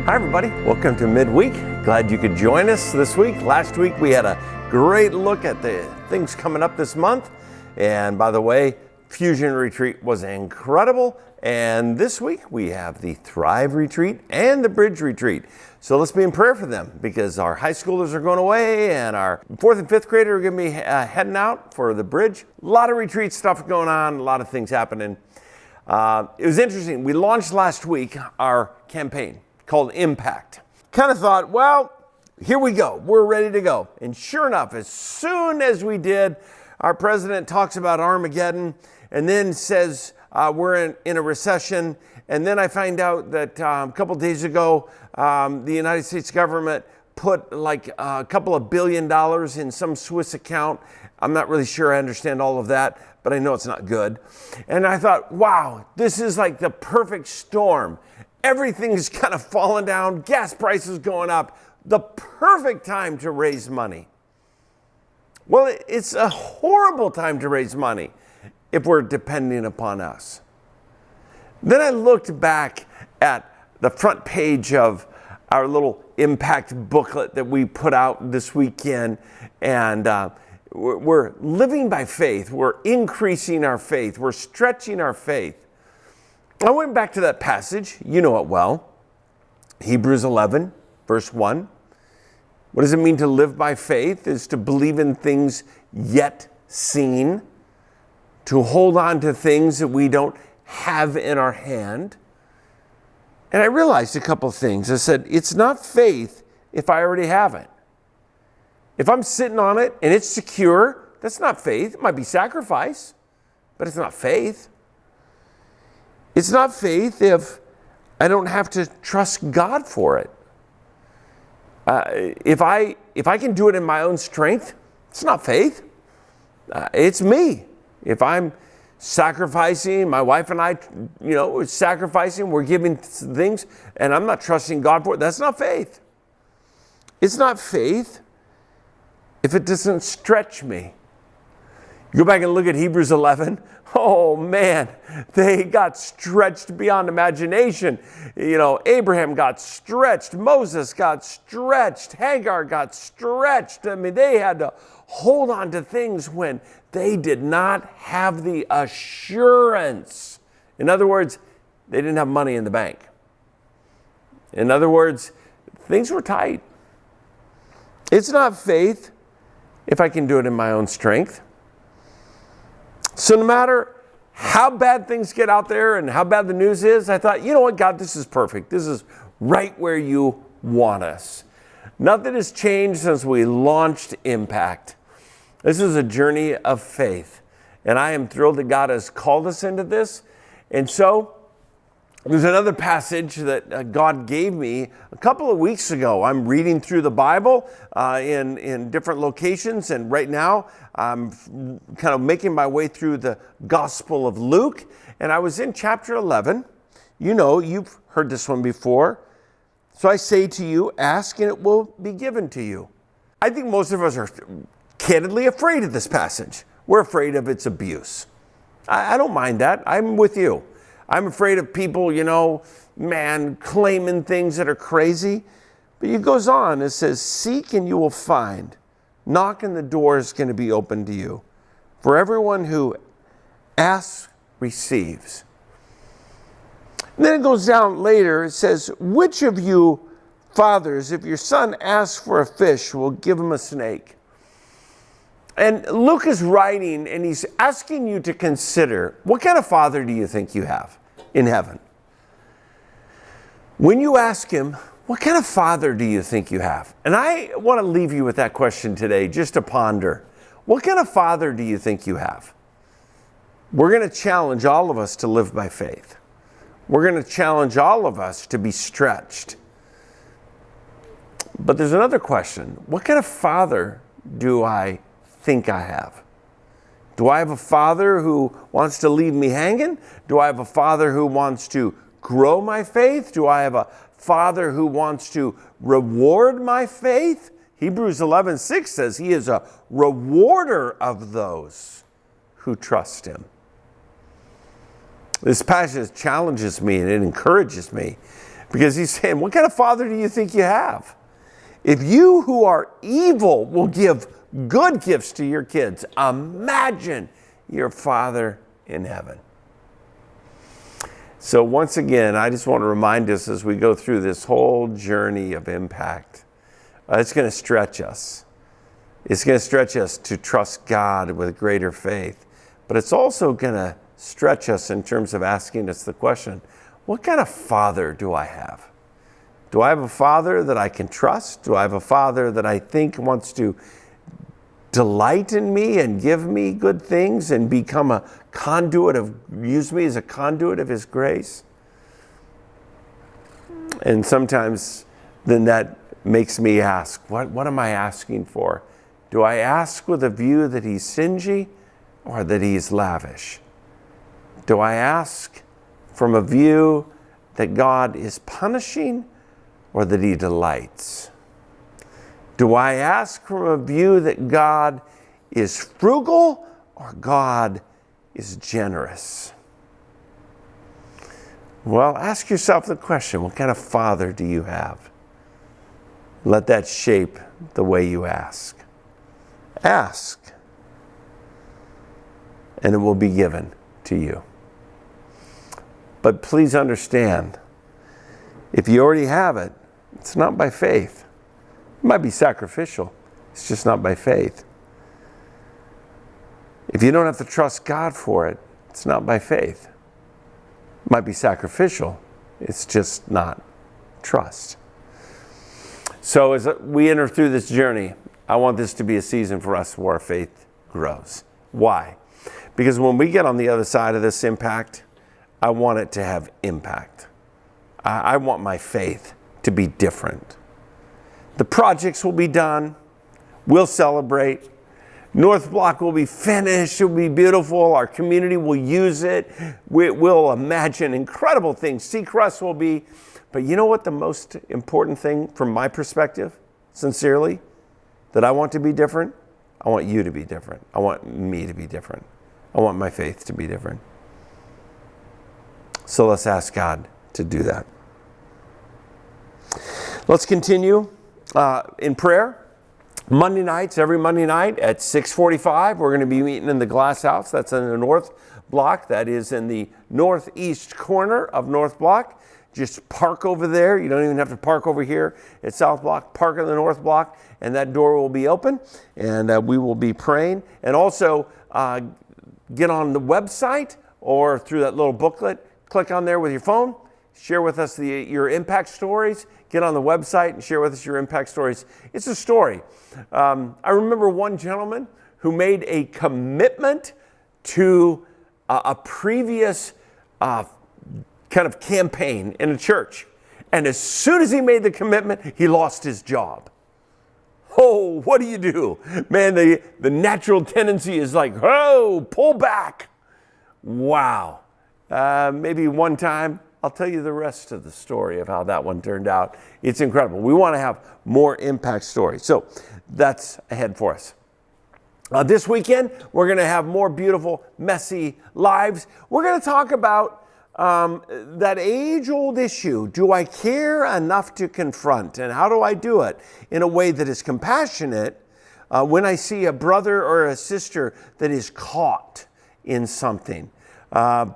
Hi everybody, welcome to Midweek. Glad you could join us this week. Last week we had a great look at the things coming up this month. And by the way, Fusion Retreat was incredible. And this week we have the Thrive Retreat and the Bridge Retreat. So let's be in prayer for them because our high schoolers are going away and our 4th and 5th grader are going to be heading out for the Bridge. A lot of retreat stuff going on, a lot of things happening. It was interesting. We launched last week our campaign called Impact. Kind of thought, well, here we go. We're ready to go. And sure enough, as soon as we did, our president talks about Armageddon and then says we're in a recession. And then I find out that a couple days ago, the United States government put like a couple of $1 billion in some Swiss account. I'm not really sure I understand all of that, but I know it's not good. And I thought, wow, this is like the perfect storm. Everything's kind of falling down, gas prices going up, the perfect time to raise money. Well, it's a horrible time to raise money if we're depending upon us. Then I looked back at the front page of our little Impact booklet that we put out this weekend, and we're living by faith. We're increasing our faith. We're stretching our faith. I went back to that passage. You know it well. Hebrews 11, verse 1. What does it mean to live by faith? Is to believe in things yet seen, to hold on to things that we don't have in our hand. And I realized a couple of things. I said, it's not faith if I already have it. If I'm sitting on it and it's secure, that's not faith. It might be sacrifice, but it's not faith. It's not faith if I don't have to trust God for it. If I can do it in my own strength, it's not faith. It's me. If I'm sacrificing, my wife and I, we're sacrificing, we're giving things, and I'm not trusting God for it, that's not faith. It's not faith if it doesn't stretch me. You go back and look at Hebrews 11. Oh man, they got stretched beyond imagination. Abraham got stretched. Moses got stretched. Hagar got stretched. I mean, they had to hold on to things when they did not have the assurance. In other words, they didn't have money in the bank. In other words, things were tight. It's not faith if I can do it in my own strength. So no matter how bad things get out there and how bad the news is, I thought, you know what, God, this is perfect. This is right where you want us. Nothing has changed since we launched Impact. This is a journey of faith. And I am thrilled that God has called us into this. And so there's another passage that God gave me a couple of weeks ago. I'm reading through the Bible in different locations, and right now I'm kind of making my way through the Gospel of Luke, and I was in chapter 11. You've heard this one before. So I say to you, ask and it will be given to you. I think most of us are candidly afraid of this passage. We're afraid of its abuse. I don't mind that. I'm with you. I'm afraid of people, claiming things that are crazy. But it goes on, it says, seek and you will find. Knock and the door is going to be open to you. For everyone who asks, receives. And then it goes down later, it says, which of you fathers, if your son asks for a fish, will give him a snake? And Luke is writing and he's asking you to consider, what kind of father do you think you have in heaven? When you ask him, what kind of father do you think you have? And I want to leave you with that question today, just to ponder. What kind of father do you think you have? We're going to challenge all of us to live by faith. We're going to challenge all of us to be stretched. But there's another question. What kind of father do I think I have? Do I have a father who wants to leave me hanging? Do I have a father who wants to grow my faith? Do I have a father who wants to reward my faith? Hebrews 11:6 says he is a rewarder of those who trust him. This passage challenges me and it encourages me Because he's saying, what kind of father do you think you have? If you who are evil will give good gifts to your kids, imagine your Father in heaven. So once again, I just want to remind us as we go through this whole journey of impact, it's going to stretch us. It's going to stretch us to trust God with greater faith. But it's also going to stretch us in terms of asking us the question, what kind of father do I have? Do I have a father that I can trust? Do I have a father that I think wants to delight in me and give me good things and become a conduit use me as a conduit of his grace? And sometimes then that makes me ask, what am I asking for? Do I ask with a view that he's stingy or that he's lavish? Do I ask from a view that God is punishing or that he delights? Do I ask from a view that God is frugal or God is generous? Well, ask yourself the question, what kind of father do you have? Let that shape the way you ask. Ask, and it will be given to you. But please understand, if you already have it, it's not by faith. It might be sacrificial. It's just not by faith. If you don't have to trust God for it, it's not by faith. It might be sacrificial. It's just not trust. So as we enter through this journey, I want this to be a season for us where our faith grows. Why? Because when we get on the other side of this impact, I want it to have impact. I want my faith to be different. The projects will be done. We'll celebrate. North Block will be finished. It will be beautiful. Our community will use it. We'll imagine incredible things. Seacrest will be. But you know what the most important thing from my perspective, sincerely, that I want to be different? I want you to be different. I want me to be different. I want my faith to be different. So let's ask God to do that. Let's continue in prayer. Monday nights, every Monday night at 6:45, we're going to be meeting in the Glass House. That's in the North Block. That is in the northeast corner of North Block. Just park over there. You don't even have to park over here at South Block. Park in the North Block, and that door will be open, and we will be praying. And also get on the website or through that little booklet. Click on there with your phone. Share with us your impact stories. Get on the website and share with us your impact stories. It's a story. I remember one gentleman who made a commitment to a previous kind of campaign in a church. And as soon as he made the commitment, he lost his job. Oh, what do you do? Man, the natural tendency is like, oh, pull back. Wow. Maybe one time, I'll tell you the rest of the story of how that one turned out. It's incredible. We want to have more impact stories. So that's ahead for us. This weekend, we're going to have more beautiful, messy lives. We're going to talk about that age-old issue. Do I care enough to confront? And how do I do it in a way that is compassionate when I see a brother or a sister that is caught in something?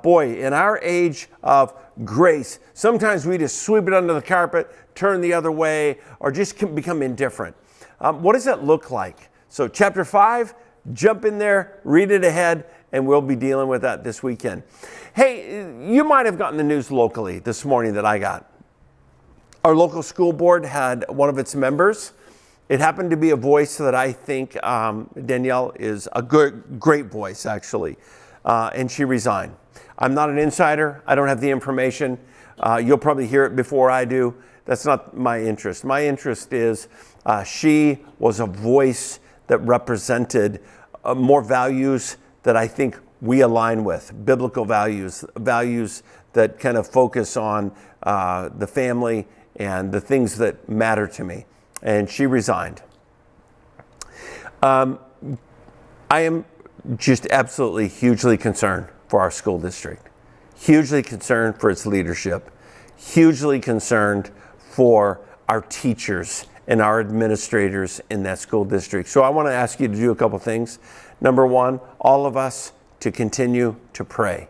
Boy, in our age of grace, sometimes we just sweep it under the carpet, turn the other way, or just become indifferent. What does that look like? So chapter 5, jump in there, read it ahead, and we'll be dealing with that this weekend. Hey, you might have gotten the news locally this morning that I got. Our local school board had one of its members. It happened to be a voice that I think Danielle is a great voice, actually. And she resigned. I'm not an insider. I don't have the information. You'll probably hear it before I do. That's not my interest. My interest is she was a voice that represented more values that I think we align with, biblical values, values that kind of focus on the family and the things that matter to me. And she resigned. I am just absolutely hugely concerned for our school district, hugely concerned for its leadership, hugely concerned for our teachers and our administrators in that school district. So I want to ask you to do a couple things. Number one, all of us to continue to pray.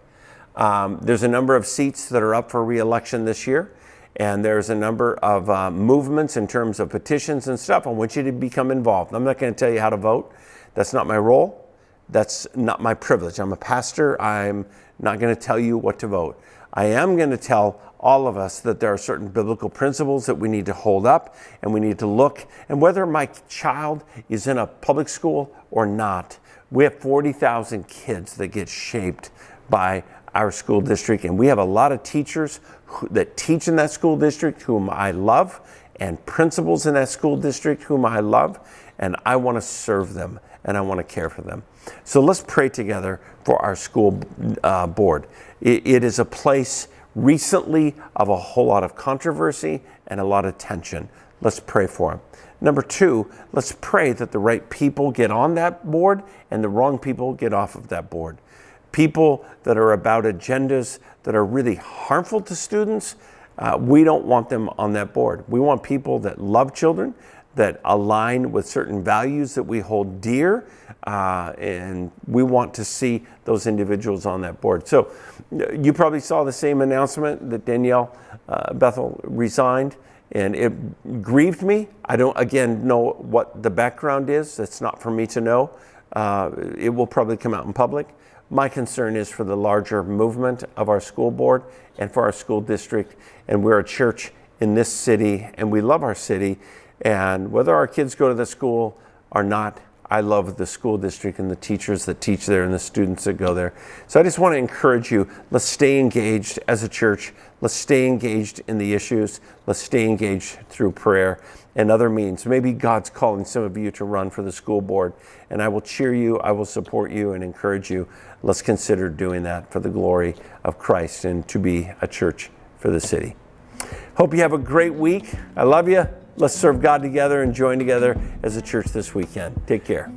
There's a number of seats that are up for re-election this year, and there's a number of movements in terms of petitions and stuff. I want you to become involved. I'm not going to tell you how to vote. That's not my role. That's not my privilege. I'm a pastor. I'm not going to tell you what to vote. I am going to tell all of us that there are certain biblical principles that we need to hold up, and we need to look. And whether my child is in a public school or not, we have 40,000 kids that get shaped by our school district, and we have a lot of teachers that teach in that school district whom I love, and principals in that school district whom I love, and I want to serve them and I want to care for them. So let's pray together for our school board. It is a place recently of a whole lot of controversy and a lot of tension. Let's pray for them. Number two, let's pray that the right people get on that board and the wrong people get off of that board. People that are about agendas that are really harmful to students, we don't want them on that board. We want people that love children, that align with certain values that we hold dear, and we want to see those individuals on that board. So you probably saw the same announcement that Danielle Bethel resigned, and it grieved me. I don't, again, know what the background is. That's not for me to know. It will probably come out in public. My concern is for the larger movement of our school board and for our school district. And we're a church in this city, and we love our city. And whether our kids go to the school or not, I love the school district and the teachers that teach there and the students that go there. So I just want to encourage you, let's stay engaged as a church. Let's stay engaged in the issues. Let's stay engaged through prayer and other means. Maybe God's calling some of you to run for the school board, and I will cheer you, I will support you and encourage you. Let's consider doing that for the glory of Christ and to be a church for the city. Hope you have a great week. I love you. Let's serve God together and join together as a church this weekend. Take care.